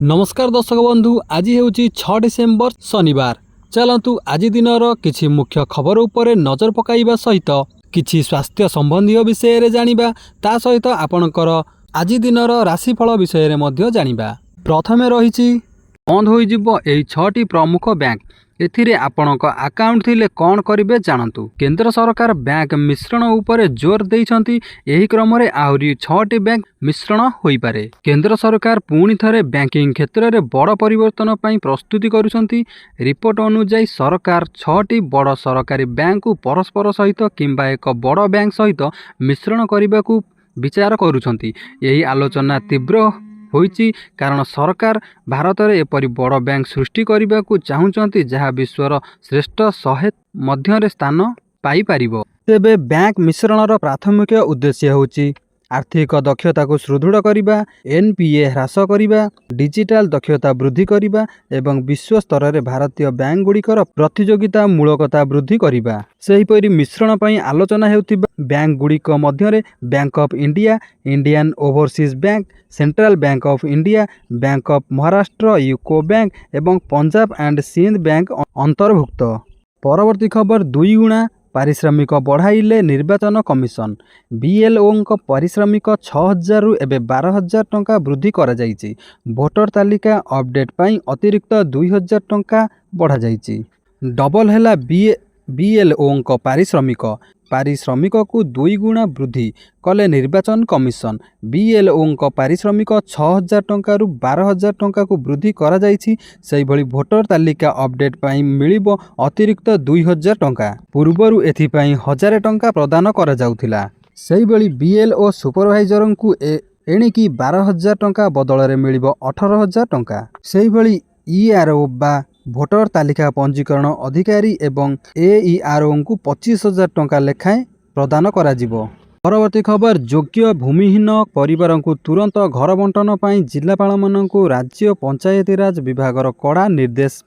नमस्कार दर्शक बंधु, आज हेउची 6 डिसेम्बर शनिवार। चलतु आज दिनर किछि मुख्य खबर उपरे नजर पकाइबा सहित किछि स्वास्थ्य संबंधी विषय रे जानिबा, ता सहित आपणकर आज दिनर राशिफल विषय रे मध्य जानिबा। प्रथमे रहिछि बंद होई जिवो एई 6टी प्रमुख बैंक। एथिरे आपणक अकाउंट थिले कौन करिवे जानतु। केंद्र सरकार बैंक मिश्रण उपरे जोर देइछंती। एही क्रम रे आहुरी 6टी बैंक मिश्रण होई पारे। केंद्र सरकार पुणी थरे बैंकिंग क्षेत्र रे बड़ परिवर्तन पई प्रस्तुति करूछंती। रिपोर्ट अनुसार सरकार 6टी बड़ सरकारी बैंक को परस्पर सहित किंबा एक बड़ बैंक सहित मिश्रण करबाकू विचार करूछंती। एही आलोचना तीव्र होइछि कारण सरकार भारत में एपरी बड़ बैंक सृष्टि करने को चाहूँगी जहाँ विश्वर श्रेष्ठ 100 मध्य स्थान पाई पारिबो। तेबे बैंक मिश्रणर प्राथमिक उद्देश्य होछि आर्थिक दक्षता को सुदृढ़ करने, एनपीए ह्रास करने, डिजिटल दक्षता वृद्धि करने एवं विश्व स्तर में भारतीय बैंक गुड़िकर प्रतियोगिता मूलकता वृद्धि करने। सेहीपरि मिश्रण पई आलोचना हेउथिबा बैंक गुड़िक मध्यरे bank of India, Indian overseas bank, central bank of India, bank of Maharashtra, UCO bank एवं पंजाब एंड सिंध बैंक अंतर्भुक्त। परवर्ती खबर 2 गुणा पारिश्रमिक बढ़ाइले निर्वाचन कमिशन। बीएलओ पारिश्रमिक 6000 रु एबे 12000 टंका वृद्धि करा जाइछि। भोटर तालिका अपडेट पई अतिरिक्त 2000 टंका बढ़ा जाइछि। डबल हेला बीएलओ पारिश्रमिक को 2 गुणा वृद्धि कले निर्वाचन कमिशन। बीएलओ पारिश्रमिक 6000 टंका रु 12000 टंका को वृद्धि करा जाइछि। सेहि भली भोटर तालिका अपडेट पई मिलिबो अतिरिक्त 2000 टंका। पूर्वरु एथि पई 1000 टंका प्रदान करा जाउथिला। सेहि भली बीएलओ सुपरवाइजर को एणिकी 12000 टंका बदल रे मिलिबो 18000 टंका। सेहि भली ईआरओ बा भोटर तालिका पंजीकरण अधिकारी एवं एईआरओ को 25000 टंका लेखाएं प्रदान करा जिवो। परवर्ती खबर योग्य भूमिहीन परिवार को तुरंत घर बंटन पर जिलापाल मानक राज्य पंचायतीराज विभागर कड़ा निर्देश।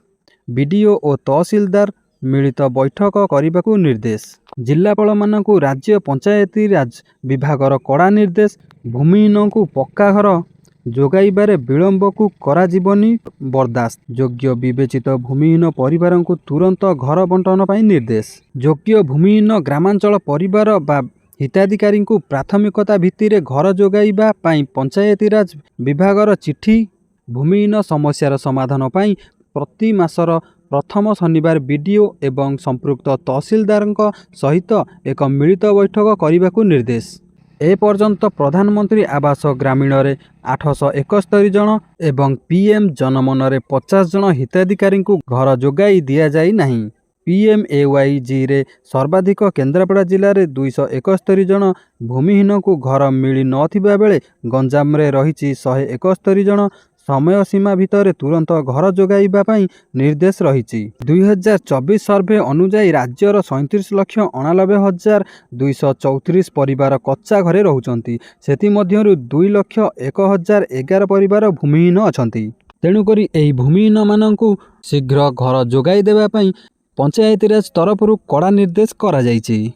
बीडीओ और तहसीलदार मिलित बैठक करने को निर्देश। जिलापाल मानक राज्य पंचायतीराज विभागर कड़ा निर्देश। भूमिहीन को पक्का घर जोगाइबारे विलंब को करा जीवनी बर्दाश्त। योग्य विवेचित भूमिहीन परिवार को तुरंत घर बंटन पर निर्देश। योग्य भूमिहीन ग्रामांचल परिवार बा हिताधिकारी को प्राथमिकता भित्तिरे घर जोगाइबा पई पंचायतीराज विभागर चिठी। भूमिहीन समस्यार समाधान पई प्रति मासर प्रथम शनिवार बीडीओ एवं संपृक्त तहसीलदार सहित एक मिलित बैठक करने को निर्देश। ए पर्यंत प्रधानमंत्री आवास ग्रामीण रे 871 जन एवं पीएम जनमन रे 50 जन हिताधिकारी को घर जोगाई दिया जाई नहीं। पीएमएवाईजी रे सर्वाधिक केन्द्रापड़ा जिले में 271 जन भूमिहीन को घर मिली नथिबा बेले गंजाम रे रहिछि 171 जन। समय सीमा भितर तुरंत घर जोगाइबा पई निर्देश रहिछि। 2024 सर्वे अनुसार राज्यर 37,89,234 परिवार कच्चा घरे रहउचंती। सेति मध्यरु 2,01,011 परिवार भूमिहीन अछंती। तेणुकरी एही भूमिहीन माननकु शीघ्र घर जोगाई देबा पई पंचायतीराज तरफरु कड़ा निर्देश करा जाइछि।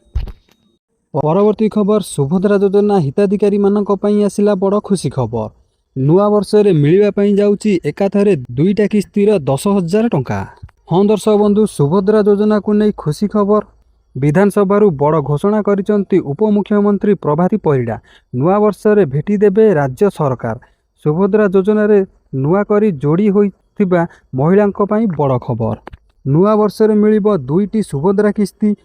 परवर्ती खबर सुभद्रा योजना हिताधिकारी मानक पई आसिला बड़ खुशी खबर। नुआ वर्ष रे मिलिबा पई जाउची एकाथरे 2टा किस्तीर 10,000 टंका। हाँ दर्शक बंधु, सुभद्रा योजना को नहीं खुशी खबर। विधानसभा बड़ घोषणा करिसंती उपमुख्यमंत्री प्रभाती परिडा। नुआ वर्ष रे भेटी देबे राज्य सरकार। सुभद्रा योजना रे नुआ करी जोड़ी होइथिबा महिलांक पई बड़ खबर। नुआ वर्ष रे मिलिबो 2टी सुभद्रा किस्ती।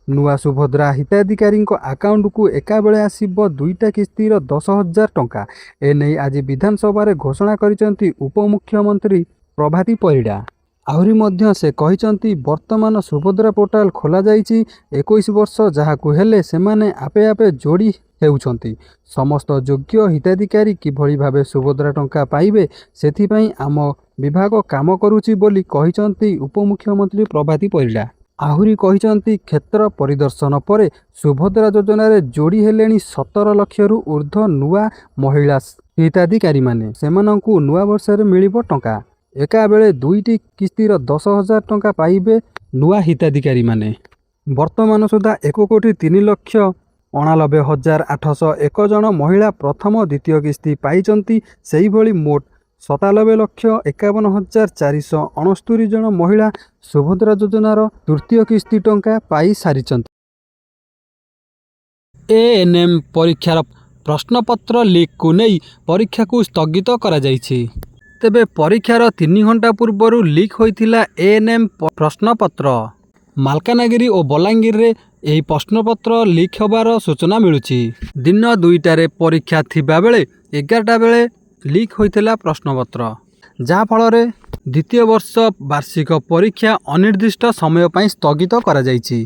नुआ सुभद्रा हिताधिकारी अकाउंट को एका बेले आसिबो 2टा किस्तीर 10,000 टंका। एने आज विधानसभा रे घोषणा करिसंती उपमुख्यमंत्री प्रभाती परिडा। आहुरी मध्य से कहिसंती वर्तमान सुभद्रा पोर्टाल खोला जाइछि। 21 वर्ष जहाकु हेले सेमाने आपे आपे जोड़ी हेउछंती। समस्त योग्य हिताधिकारी किभଳି भाबे सुभद्रा टंका पाइबे सेथिपई आम विभाग काम करूछि बोली कहिसंती उपमुख्यमंत्री प्रभाती परिडा। आहुरी कहिसंती क्षेत्र परिदर्शन परे सुभद्रा योजना रे जोड़ी हेलेनी 17 लाख रु ऊर्ध्व नुआ महिला हिताधिकारी माने। सेमानंकु नुआ वर्ष रे मिलिबो टंका। एका बेले 2टी किस्तीर 10,000 टंका पाइबे नुआ हिताधिकारी माने। वर्तमान सुधा 1,03,89,801 जन महिला प्रथम द्वितीय किस्ती पाइचंती। सेही भली मोट 97,51,469 ଜଣ ମହିଳା ସୁଭଦ୍ରା ଯୋଜନାର ତୃତୀୟ କିସ୍ତି ଟଙ୍କା ପାଇସାରିଛନ୍ତି। ANM ପରୀକ୍ଷାର ପ୍ରଶ୍ନପତ୍ର ଲିକ୍କୁ ନେଇ ପରୀକ୍ଷାକୁ ସ୍ଥଗିତ କରାଯାଇଛି। ତେବେ ପରୀକ୍ଷାର 3 ଘଣ୍ଟା ପୂର୍ବରୁ ଲିକ୍ ହୋଇଥିଲା ANM ପ୍ରଶ୍ନପତ୍ର। ମାଲକାନଗିରି ଓ ବଲାଙ୍ଗୀରରେ ଏହି ପ୍ରଶ୍ନପତ୍ର ଲିକ୍ ହେବାର ସୂଚନା ମିଳୁଛି। ଦିନ 2ଟାରେ ପରୀକ୍ଷା ଥିବାବେଳେ 11ଟା ବେଳେ ଲିକ୍ ହୋଇଥିଲା ପ୍ରଶ୍ନପତ୍ର, ଯାହାଫଳରେ ଦ୍ୱିତୀୟ ବର୍ଷ ବାର୍ଷିକ ପରୀକ୍ଷା ଅନିର୍ଦ୍ଦିଷ୍ଟ ସମୟ ପାଇଁ ସ୍ଥଗିତ କରାଯାଇଛି।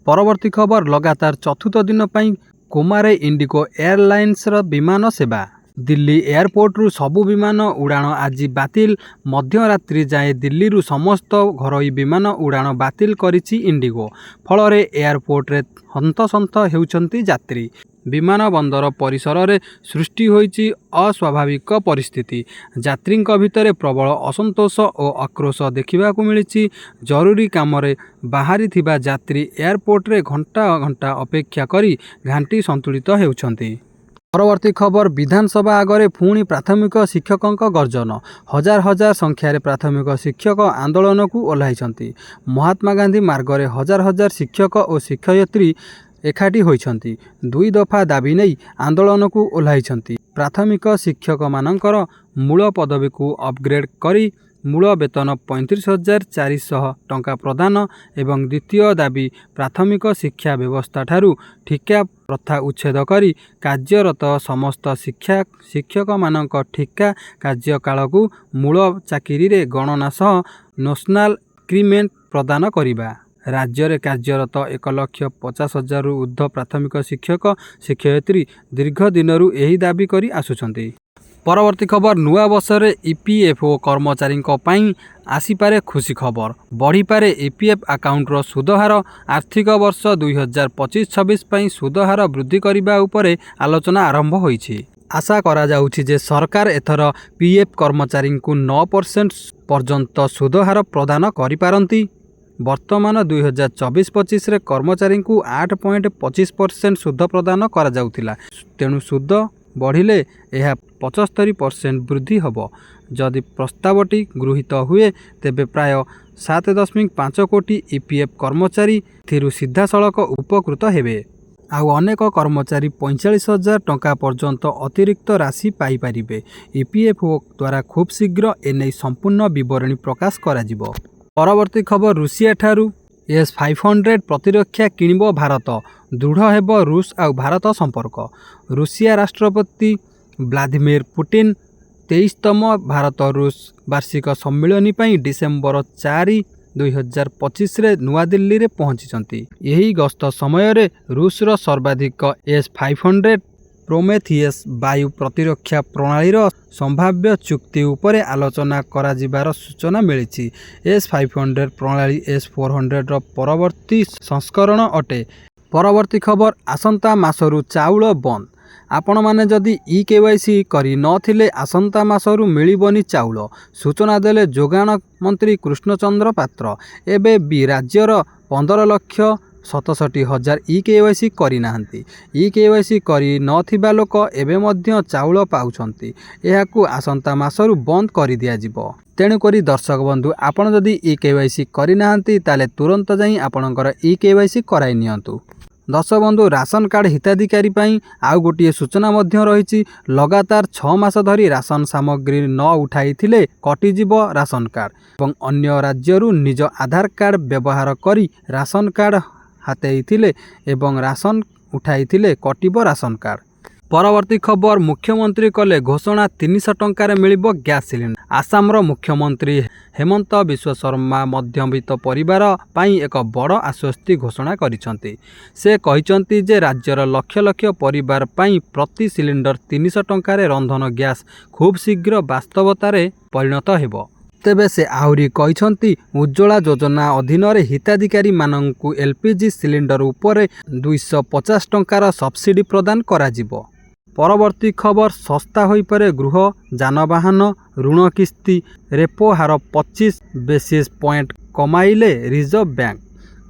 ପରବର୍ତ୍ତୀ ଖବର, ଲଗାତାର ଚତୁର୍ଥ ଦିନ ପାଇଁ କୋମାରେ ଇଣ୍ଡିଗୋ ଏୟାରଲାଇନ୍ସର ବିମାନ ସେବା। ଦିଲ୍ଲୀ ଏୟାରପୋର୍ଟରୁ ସବୁ ବିମାନ ଉଡ଼ାଣ ଆଜି ବାତିଲ। ମଧ୍ୟରାତ୍ରି ଯାଏଁ ଦିଲ୍ଲୀରୁ ସମସ୍ତ ଘରୋଇ ବିମାନ ଉଡ଼ାଣ ବାତିଲ କରିଛି ଇଣ୍ଡିଗୋ। ଫଳରେ ଏୟାରପୋର୍ଟରେ ହନ୍ତସନ୍ତ ହେଉଛନ୍ତି ଯାତ୍ରୀ। ବିମାନ ବନ୍ଦର ପରିସରରେ ସୃଷ୍ଟି ହୋଇଛି ଅସ୍ୱାଭାବିକ ପରିସ୍ଥିତି। ଯାତ୍ରୀଙ୍କ ଭିତରେ ପ୍ରବଳ ଅସନ୍ତୋଷ ଓ ଆକ୍ରୋଶ ଦେଖିବାକୁ ମିଳିଛି। ଜରୁରୀ କାମରେ ବାହାରିଥିବା ଯାତ୍ରୀ ଏୟାରପୋର୍ଟରେ ଘଣ୍ଟା ଘଣ୍ଟା ଅପେକ୍ଷା କରି ଘାଣ୍ଟି ସନ୍ତୁଳିତ ହେଉଛନ୍ତି। ପରବର୍ତ୍ତୀ ଖବର, ବିଧାନସଭା ଆଗରେ ପୁଣି ପ୍ରାଥମିକ ଶିକ୍ଷକଙ୍କ ଗର୍ଜନ। ହଜାର ହଜାର ସଂଖ୍ୟାରେ ପ୍ରାଥମିକ ଶିକ୍ଷକ ଆନ୍ଦୋଳନକୁ ଓହ୍ଲାଇଛନ୍ତି। ମହାତ୍ମା ଗାନ୍ଧୀ ମାର୍ଗରେ ହଜାର ହଜାର ଶିକ୍ଷକ ଓ ଶିକ୍ଷୟିତ୍ରୀ ଏକାଠି ହୋଇଛନ୍ତି। 2 ଦଫା ଦାବି ନେଇ ଆନ୍ଦୋଳନକୁ ଓହ୍ଲାଇଛନ୍ତି। ପ୍ରାଥମିକ ଶିକ୍ଷକମାନଙ୍କର ମୂଳ ପଦବୀକୁ ଅପଗ୍ରେଡ୍ କରି ମୂଳ ବେତନ 35,400 ଟଙ୍କା ପ୍ରଦାନ ଏବଂ ଦ୍ୱିତୀୟ ଦାବି ପ୍ରାଥମିକ ଶିକ୍ଷା ବ୍ୟବସ୍ଥାଠାରୁ ଠିକା ପ୍ରଥା ଉଚ୍ଛେଦ କରି କାର୍ଯ୍ୟରତ ସମସ୍ତ ଶିକ୍ଷକମାନଙ୍କ ଠିକା କାର୍ଯ୍ୟକାଳକୁ ମୂଳ ଚାକିରିରେ ଗଣନା ସହ ନ୍ୟାସନାଲ ଇନକ୍ରିମେଣ୍ଟ ପ୍ରଦାନ କରିବା। ରାଜ୍ୟରେ କାର୍ଯ୍ୟରତ 1,50,000ରୁ ଉର୍ଦ୍ଧ୍ୱ ପ୍ରାଥମିକ ଶିକ୍ଷକ ଶିକ୍ଷୟିତ୍ରୀ ଦୀର୍ଘ ଦିନରୁ ଏହି ଦାବି କରି ଆସୁଛନ୍ତି। ପରବର୍ତ୍ତୀ ଖବର, ନୂଆ ବର୍ଷରେ EPFO କର୍ମଚାରୀଙ୍କ ପାଇଁ ଆସିପାରେ ଖୁସି ଖବର। ବଢ଼ିପାରେ EPF ଆକାଉଣ୍ଟର ସୁଧହାର। ଆର୍ଥିକ ବର୍ଷ 2025-26 ପାଇଁ ସୁଧହାର ବୃଦ୍ଧି କରିବା ଉପରେ ଆଲୋଚନା ଆରମ୍ଭ ହୋଇଛି। ଆଶା କରାଯାଉଛି ଯେ ସରକାର ଏଥର PF କର୍ମଚାରୀଙ୍କୁ 9% ପର୍ଯ୍ୟନ୍ତ ସୁଧହାର ପ୍ରଦାନ କରିପାରନ୍ତି। ବର୍ତ୍ତମାନ 2024-25ରେ କର୍ମଚାରୀଙ୍କୁ 8.25% ସୁଧ ପ୍ରଦାନ କରାଯାଉଥିଲା। ତେଣୁ ସୁଧ ବଢ଼ିଲେ ଏହା 75% ବୃଦ୍ଧି ହେବ। ଯଦି ପ୍ରସ୍ତାବଟି ଗୃହୀତ ହୁଏ, ତେବେ ପ୍ରାୟ 7.5 କୋଟି EPF କର୍ମଚାରୀ ଏଥିରୁ ସିଧାସଳଖ ଉପକୃତ ହେବେ। ଆଉ ଅନେକ କର୍ମଚାରୀ 45,000 ଟଙ୍କା ପର୍ଯ୍ୟନ୍ତ ଅତିରିକ୍ତ ରାଶି ପାଇପାରିବେ। EPFO ଦ୍ୱାରା ଖୁବ୍ ଶୀଘ୍ର ଏନେଇ ସମ୍ପୂର୍ଣ୍ଣ ବିବରଣୀ ପ୍ରକାଶ କରାଯିବ। ପରବର୍ତ୍ତୀ ଖବର, ରୁଷିଆଠାରୁ S-500 ପ୍ରତିରକ୍ଷା କିଣିବ ଭାରତ। ଦୃଢ଼ ହେବ ରୁଷ ଆଉ ଭାରତ ସମ୍ପର୍କ। ରୁଷିଆ ରାଷ୍ଟ୍ରପତି ଭ୍ଲାଦିମିର ପୁଟିନ 23ତମ ଭାରତ ରୁଷ ବାର୍ଷିକ ସମ୍ମିଳନୀ ପାଇଁ ଡିସେମ୍ବର 4, 2025ରେ ନୂଆଦିଲ୍ଲୀରେ ପହଞ୍ଚିଛନ୍ତି। ଏହି ଗସ୍ତ ସମୟରେ ରୁଷର ସର୍ବାଧିକ S-500 ପ୍ରୋମେଥିୟସ୍ ବାୟୁ ପ୍ରତିରକ୍ଷା ପ୍ରଣାଳୀର ସମ୍ଭାବ୍ୟ ଚୁକ୍ତି ଉପରେ ଆଲୋଚନା କରାଯିବାର ସୂଚନା ମିଳିଛି। S-500 ପ୍ରଣାଳୀ S-400ର ପରବର୍ତ୍ତୀ ସଂସ୍କରଣ ଅଟେ। ପରବର୍ତ୍ତୀ ଖବର, ଆସନ୍ତା ମାସରୁ ଚାଉଳ ବନ୍ଦ। ଆପଣମାନେ ଯଦି EKYC କରି ନଥିଲେ ଆସନ୍ତା ମାସରୁ ମିଳିବନି ଚାଉଳ, ସୂଚନା ଦେଲେ ଯୋଗାଣ ମନ୍ତ୍ରୀ କୃଷ୍ଣଚନ୍ଦ୍ର ପାତ୍ର। ଏବେ ବି ରାଜ୍ୟର 15,67,000 EKYC କରିନାହାନ୍ତି। EKYC କରି ନଥିବା ଲୋକ ଏବେ ମଧ୍ୟ ଚାଉଳ ପାଉଛନ୍ତି। ଏହାକୁ ଆସନ୍ତା ମାସରୁ ବନ୍ଦ କରିଦିଆଯିବ। ତେଣୁକରି ଦର୍ଶକ ବନ୍ଧୁ, ଆପଣ ଯଦି EKYC କରିନାହାନ୍ତି ତାହେଲେ ତୁରନ୍ତ ଯାଇ ଆପଣଙ୍କର EKYC କରାଇ ନିଅନ୍ତୁ। ଦର୍ଶକ ବନ୍ଧୁ, ରାସନ କାର୍ଡ଼ ହିତାଧିକାରୀ ପାଇଁ ଆଉ ଗୋଟିଏ ସୂଚନା ମଧ୍ୟ ରହିଛି। ଲଗାତାର 6 ମାସ ଧରି ରାସନ ସାମଗ୍ରୀ ନ ଉଠାଇଥିଲେ କଟିଯିବ ରାସନ କାର୍ଡ଼ ଏବଂ ଅନ୍ୟ ରାଜ୍ୟରୁ ନିଜ ଆଧାର କାର୍ଡ଼ ବ୍ୟବହାର କରି ରାସନ କାର୍ଡ଼ ହାତେଇଥିଲେ ଏବଂ ରାସନ ଉଠାଇଥିଲେ କଟିବ ରାସନ କାର୍ଡ଼। ପରବର୍ତ୍ତୀ ଖବର, ମୁଖ୍ୟମନ୍ତ୍ରୀ କଲେ ଘୋଷଣା 300 ଟଙ୍କାରେ ମିଳିବ ଗ୍ୟାସ୍ ସିଲିଣ୍ଡର। ଆସାମର ମୁଖ୍ୟମନ୍ତ୍ରୀ ହେମନ୍ତ ବିଶ୍ବ ଶର୍ମା ମଧ୍ୟବିତ୍ତ ପରିବାର ପାଇଁ ଏକ ବଡ଼ ଆଶ୍ୱସ୍ତି ଘୋଷଣା କରିଛନ୍ତି। ସେ କହିଛନ୍ତି ଯେ ରାଜ୍ୟର ଲକ୍ଷ ଲକ୍ଷ ପରିବାର ପାଇଁ ପ୍ରତି ସିଲିଣ୍ଡର 300 ଟଙ୍କାରେ ରନ୍ଧନ ଗ୍ୟାସ୍ ଖୁବ୍ ଶୀଘ୍ର ବାସ୍ତବତାରେ ପରିଣତ ହେବ। ତେବେ ସେ ଆହୁରି କହିଛନ୍ତି, ଉଜ୍ଜ୍ୱଳା ଯୋଜନା ଅଧୀନରେ ହିତାଧିକାରୀମାନଙ୍କୁ LPG ସିଲିଣ୍ଡର ଉପରେ 250 ଟଙ୍କାର ସବସିଡି ପ୍ରଦାନ କରାଯିବ। ପରବର୍ତ୍ତୀ ଖବର, ଶସ୍ତା ହୋଇପାରେ ଗୃହ ଯାନବାହନ ଋଣ କିସ୍ତି। ରେପୋ ହାର 25 ବେସିସ୍ ପଏଣ୍ଟ କମାଇଲେ ରିଜର୍ଭ ବ୍ୟାଙ୍କ।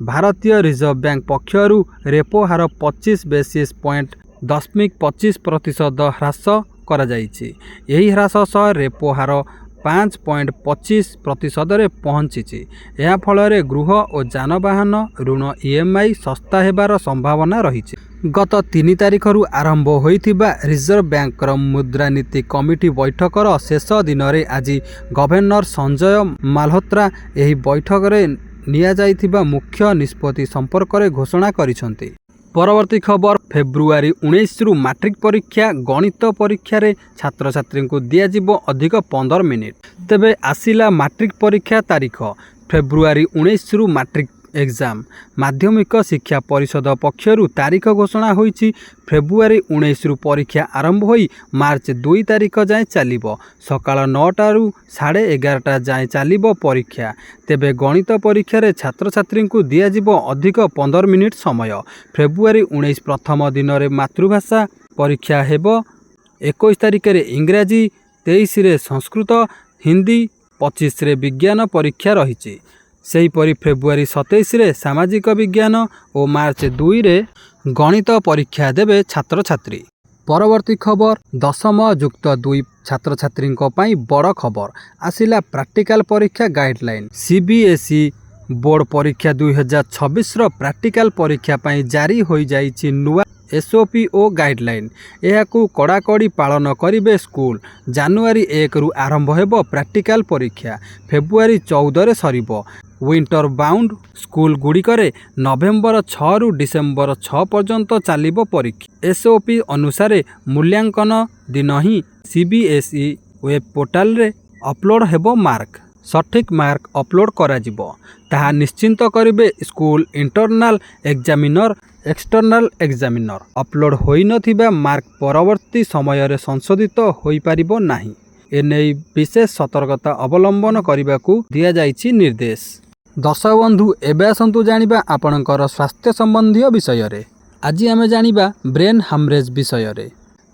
ଭାରତୀୟ ରିଜର୍ଭ ବ୍ୟାଙ୍କ ପକ୍ଷରୁ ରେପୋ ହାର 25 ବେସିସ୍ ପଏଣ୍ଟ 0.25% ହ୍ରାସ କରାଯାଇଛି। ଏହି ହ୍ରାସ ସହ ରେପୋ ହାର 5.25% ପହଞ୍ଚିଛି। ଏହା ଫଳରେ ଗୃହ ଓ ଯାନବାହନ ଋଣ EMI ଶସ୍ତା ହେବାର ସମ୍ଭାବନା ରହିଛି। ଗତ 3 ତାରିଖରୁ ଆରମ୍ଭ ହୋଇଥିବା ରିଜର୍ଭ ବ୍ୟାଙ୍କର ମୁଦ୍ରାନୀତି କମିଟି ବୈଠକର ଶେଷ ଦିନରେ ଆଜି ଗଭର୍ଣ୍ଣର ସଞ୍ଜୟ ମାଲହୋତ୍ରା ଏହି ବୈଠକରେ ନିଆଯାଇଥିବା ମୁଖ୍ୟ ନିଷ୍ପତ୍ତି ସମ୍ପର୍କରେ ଘୋଷଣା କରିଛନ୍ତି। ପରବର୍ତ୍ତୀ ଖବର, ଫେବୃଆରୀ 19ରୁ ମାଟ୍ରିକ ପରୀକ୍ଷା। ଗଣିତ ପରୀକ୍ଷାରେ ଛାତ୍ରଛାତ୍ରୀଙ୍କୁ ଦିଆଯିବ ଅଧିକ 15 ମିନିଟ୍। ତେବେ ଆସିଲା ମାଟ୍ରିକ ପରୀକ୍ଷା ତାରିଖ। ଫେବୃଆରୀ 19ରୁ ମାଟ୍ରିକ ଏକ୍ଜାମ୍। ମାଧ୍ୟମିକ ଶିକ୍ଷା ପରିଷଦ ପକ୍ଷରୁ ତାରିଖ ଘୋଷଣା ହୋଇଛି। ଫେବୃଆରୀ 19ରୁ ପରୀକ୍ଷା ଆରମ୍ଭ ହୋଇ ମାର୍ଚ୍ଚ 2 ତାରିଖ ଯାଏଁ ଚାଲିବ। ସକାଳ 9ଟାରୁ 11:30 ଯାଏଁ ଚାଲିବ ପରୀକ୍ଷା। ତେବେ ଗଣିତ ପରୀକ୍ଷାରେ ଛାତ୍ରଛାତ୍ରୀଙ୍କୁ ଦିଆଯିବ ଅଧିକ 15 ମିନିଟ୍ ସମୟ। ଫେବୃଆରୀ 19 ପ୍ରଥମ ଦିନରେ ମାତୃଭାଷା ପରୀକ୍ଷା ହେବ। 21 ତାରିଖରେ ଇଂରାଜୀ, 23ରେ ସଂସ୍କୃତ, ହିନ୍ଦୀ, 25ରେ ବିଜ୍ଞାନ ପରୀକ୍ଷା ରହିଛି। ସେହିପରି ଫେବୃଆରୀ 27ରେ ସାମାଜିକ ବିଜ୍ଞାନ ଓ ମାର୍ଚ୍ଚ 2ରେ ଗଣିତ ପରୀକ୍ଷା ଦେବେ ଛାତ୍ରଛାତ୍ରୀ। ପରବର୍ତ୍ତୀ ଖବର, 10ମ ଯୁକ୍ତ 2 ଛାତ୍ରଛାତ୍ରୀଙ୍କ ପାଇଁ ବଡ଼ ଖବର। ଆସିଲା ପ୍ରାକ୍ଟିକାଲ ପରୀକ୍ଷା ଗାଇଡ଼ଲାଇନ୍। CBSE ବୋର୍ଡ଼ ପରୀକ୍ଷା 2026ର ପ୍ରାକ୍ଟିକାଲ ପରୀକ୍ଷା ପାଇଁ ଜାରି ହୋଇଯାଇଛି ନୂଆ SOP ଓ ଗାଇଡ଼ଲାଇନ୍। ଏହାକୁ କଡ଼ାକଡ଼ି ପାଳନ କରିବେ ସ୍କୁଲ। ଜାନୁଆରୀ 1ରୁ ଆରମ୍ଭ ହେବ ପ୍ରାକ୍ଟିକାଲ ପରୀକ୍ଷା। ଫେବୃଆରୀ 14ରେ ସରିବ। ୱିଣ୍ଟର ବାଉଣ୍ଡ ସ୍କୁଲଗୁଡ଼ିକରେ ନଭେମ୍ବର 6ରୁ ଡିସେମ୍ବର 6 ପର୍ଯ୍ୟନ୍ତ ଚାଲିବ ପରୀକ୍ଷା। SOP ଅନୁସାରେ ମୂଲ୍ୟାଙ୍କନ ଦିନ ହିଁ CBSE ୱେବ୍ ପୋର୍ଟାଲରେ ଅପଲୋଡ଼ ହେବ ମାର୍କ। ସଠିକ୍ ମାର୍କ ଅପଲୋଡ଼ କରାଯିବ, ତାହା ନିଶ୍ଚିନ୍ତ କରିବେ school internal examiner, external examiner. Upload ହୋଇନଥିବା ମାର୍କ ପରବର୍ତ୍ତୀ ସମୟରେ ସଂଶୋଧିତ ହୋଇପାରିବ ନାହିଁ। ଏନେଇ ବିଶେଷ ସତର୍କତା ଅବଲମ୍ବନ କରିବାକୁ ଦିଆଯାଇଛି ନିର୍ଦ୍ଦେଶ। ଦର୍ଶକ ବନ୍ଧୁ, ଏବେ ଆସନ୍ତୁ ଜାଣିବା ଆପଣଙ୍କର ସ୍ୱାସ୍ଥ୍ୟ ସମ୍ବନ୍ଧୀୟ ବିଷୟରେ। ଆଜି ଆମେ ଜାଣିବା ବ୍ରେନ୍ ହାମରେଜ୍ ବିଷୟରେ।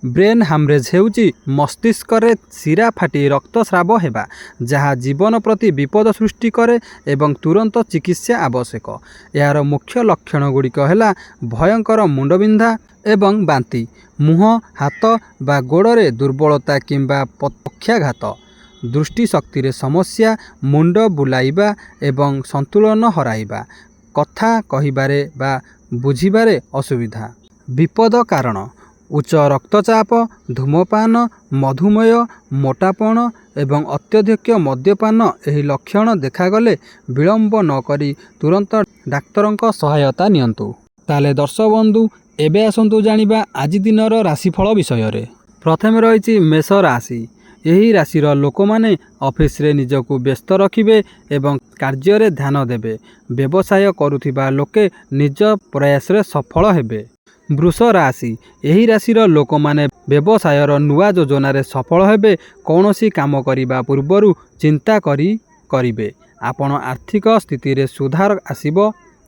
ବ୍ରେନ୍ ହାମରେଜ୍ ହେଉଛି ମସ୍ତିଷ୍କରେ ଶିରା ଫାଟି ରକ୍ତସ୍ରାବ ହେବା, ଯାହା ଜୀବନ ପ୍ରତି ବିପଦ ସୃଷ୍ଟି କରେ ଏବଂ ତୁରନ୍ତ ଚିକିତ୍ସା ଆବଶ୍ୟକ। ଏହାର ମୁଖ୍ୟ ଲକ୍ଷଣଗୁଡ଼ିକ ହେଲା ଭୟଙ୍କର ମୁଣ୍ଡବିନ୍ଧା ଏବଂ ବାନ୍ତି, ମୁହଁ, ହାତ ବା ଗୋଡ଼ରେ ଦୁର୍ବଳତା କିମ୍ବା ପକ୍ଷାଘାତ, ଦୃଷ୍ଟିଶକ୍ତିରେ ସମସ୍ୟା, ମୁଣ୍ଡ ବୁଲାଇବା ଏବଂ ସନ୍ତୁଳନ ହରାଇବା, କଥା କହିବାରେ ବା ବୁଝିବାରେ ଅସୁବିଧା। ବିପଦ କାରଣ: ଉଚ୍ଚ ରକ୍ତଚାପ, ଧୂମପାନ, ମଧୁମେହ, ମୋଟାପଣ ଏବଂ ଅତ୍ୟଧିକ ମଦ୍ୟପାନ। ଏହି ଲକ୍ଷଣ ଦେଖାଗଲେ ବିଳମ୍ବ ନ କରି ତୁରନ୍ତ ଡାକ୍ତରଙ୍କ ସହାୟତା ନିଅନ୍ତୁ। ତାହେଲେ ଦର୍ଶକ ବନ୍ଧୁ, ଏବେ ଆସନ୍ତୁ ଜାଣିବା ଆଜି ଦିନର ରାଶିଫଳ ବିଷୟରେ। ପ୍ରଥମେ ରହିଛି ମେଷ ରାଶି। ଏହି ରାଶିର ଲୋକମାନେ ଅଫିସରେ ନିଜକୁ ବ୍ୟସ୍ତ ରଖିବେ ଏବଂ କାର୍ଯ୍ୟରେ ଧ୍ୟାନ ଦେବେ। ବ୍ୟବସାୟ କରୁଥିବା ଲୋକେ ନିଜ ପ୍ରୟାସରେ ସଫଳ ହେବେ। ବୃଷ ରାଶି। ଏହି ରାଶିର ଲୋକମାନେ ବ୍ୟବସାୟର ନୂଆ ଯୋଜନାରେ ସଫଳ ହେବେ। କୌଣସି କାମ କରିବା ପୂର୍ବରୁ ଚିନ୍ତା କରି କରିବେ। ଆପଣ ଆର୍ଥିକ ସ୍ଥିତିରେ ସୁଧାର ଆସିବ,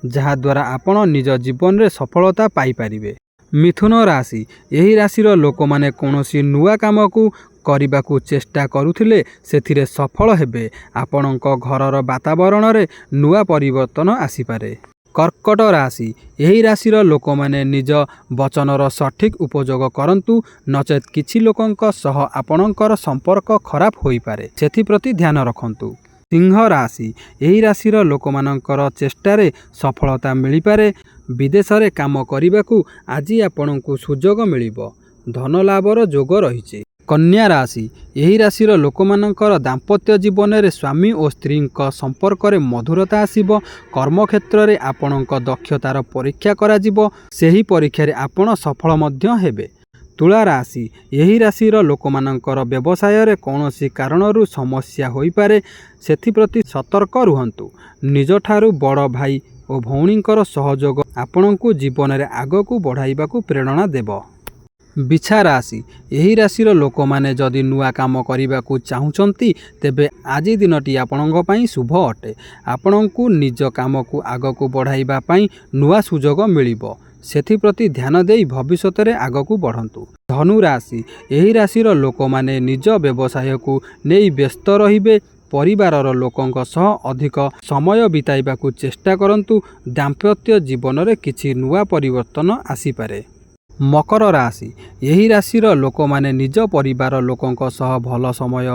ଯାହାଦ୍ୱାରା ଆପଣ ନିଜ ଜୀବନରେ ସଫଳତା ପାଇପାରିବେ। ମିଥୁନ ରାଶି। ଏହି ରାଶିର ଲୋକମାନେ କୌଣସି ନୂଆ କାମକୁ କରିବାକୁ ଚେଷ୍ଟା କରୁଥିଲେ ସେଥିରେ ସଫଳ ହେବେ। ଆପଣଙ୍କ ଘରର ବାତାବରଣରେ ନୂଆ ପରିବର୍ତ୍ତନ ଆସିପାରେ। କର୍କଟ ରାଶି। ଏହି ରାଶିର ଲୋକମାନେ ନିଜ ବଚନର ସଠିକ୍ ଉପଯୋଗ କରନ୍ତୁ, ନଚେତ୍ କିଛି ଲୋକଙ୍କ ସହ ଆପଣଙ୍କର ସମ୍ପର୍କ ଖରାପ ହୋଇପାରେ, ସେଥିପ୍ରତି ଧ୍ୟାନ ରଖନ୍ତୁ। ସିଂହ ରାଶି। ଏହି ରାଶିର ଲୋକମାନଙ୍କର ଚେଷ୍ଟାରେ ସଫଳତା ମିଳିପାରେ। ବିଦେଶରେ କାମ କରିବାକୁ ଆଜି ଆପଣଙ୍କୁ ସୁଯୋଗ ମିଳିବ। ଧନଲାଭର ଯୋଗ ରହିଛି। କନ୍ୟା ରାଶି। ଏହି ରାଶିର ଲୋକମାନଙ୍କର ଦାମ୍ପତ୍ୟ ଜୀବନରେ ସ୍ୱାମୀ ଓ ସ୍ତ୍ରୀଙ୍କ ସମ୍ପର୍କରେ ମଧୁରତା ଆସିବ। କର୍ମକ୍ଷେତ୍ରରେ ଆପଣଙ୍କ ଦକ୍ଷତାର ପରୀକ୍ଷା କରାଯିବ। ସେହି ପରୀକ୍ଷାରେ ଆପଣ ସଫଳ ମଧ୍ୟ ହେବେ। ତୁଳା ରାଶି। ଏହି ରାଶିର ଲୋକମାନଙ୍କର ବ୍ୟବସାୟରେ କୌଣସି କାରଣରୁ ସମସ୍ୟା ହୋଇପାରେ, ସେଥିପ୍ରତି ସତର୍କ ରୁହନ୍ତୁ। ନିଜଠାରୁ ବଡ଼ ଭାଇ ଓ ଭଉଣୀଙ୍କର ସହଯୋଗ ଆପଣଙ୍କୁ ଜୀବନରେ ଆଗକୁ ବଢ଼ାଇବାକୁ ପ୍ରେରଣା ଦେବ। ବିଛା ରାଶି। ଏହି ରାଶିର ଲୋକମାନେ ଯଦି ନୂଆ କାମ କରିବାକୁ ଚାହୁଁଛନ୍ତି, ତେବେ ଆଜି ଦିନଟି ଆପଣଙ୍କ ପାଇଁ ଶୁଭ ଅଟେ। ଆପଣଙ୍କୁ ନିଜ କାମକୁ ଆଗକୁ ବଢ଼ାଇବା ପାଇଁ ନୂଆ ସୁଯୋଗ ମିଳିବ। ସେଥିପ୍ରତି ଧ୍ୟାନ ଦେଇ ଭବିଷ୍ୟତରେ ଆଗକୁ ବଢ଼ନ୍ତୁ। ଧନୁ ରାଶି। ଏହି ରାଶିର ଲୋକମାନେ ନିଜ ବ୍ୟବସାୟକୁ ନେଇ ବ୍ୟସ୍ତ ରହିବେ। ପରିବାରର ଲୋକଙ୍କ ସହ ଅଧିକ ସମୟ ବିତାଇବାକୁ ଚେଷ୍ଟା କରନ୍ତୁ। ଦାମ୍ପତ୍ୟ ଜୀବନରେ କିଛି ନୂଆ ପରିବର୍ତ୍ତନ ଆସିପାରେ। मकर राशि यही राशिर लोक माने निज परिवार लोकों सह भल समय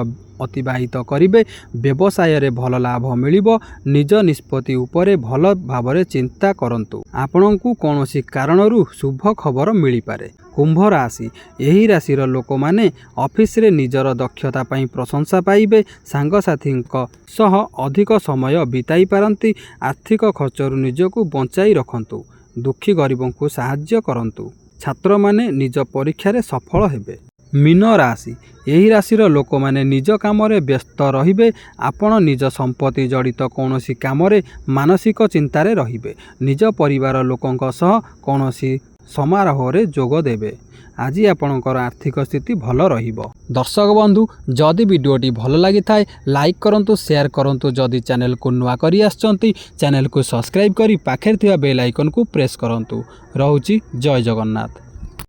अतिबाहित करेंगे। व्यवसाय रे भल लाभ मिलिबो। निज निष्पत्ति उपरे भल भावरे चिंता करंतु। आपणकु कौनसी कारणरू शुभ खबर मिली पारे। कुंभ राशि यही राशिर लोक माने ऑफिस रे निजर दक्षता पई प्रशंसा पाइबे। सांगसाथी सह अधिक समय बिताई पारंती। आर्थिक खर्चरू निजकु बंचाई रखंतु। दुखी गरीबों को साहाय्य करंतु। छात्र माने निज परीक्षा रे सफल हेबे। मीन राशि यही राशिर लोक माने निज काम रे व्यस्त रहिबे। आपण निज संपत्ति जड़ित कौनसी काम रे मानसिक चिंतारे रहिबे। निज परिवार लोकों सह कौनसी समारोह रे जोग देबे। आज आपणकर आर्थिक स्थिति भल रहिबो। दर्शक बंधु जदि वीडियोटी भल लगी थाए लाइक करंतु, शेयर करंतु। जदि चैनल को नुआ करी आछंती चैनल को सब्सक्राइब करी पाखे थिबा बेल आइकन को प्रेस करंतु। रहूची जय जगन्नाथ।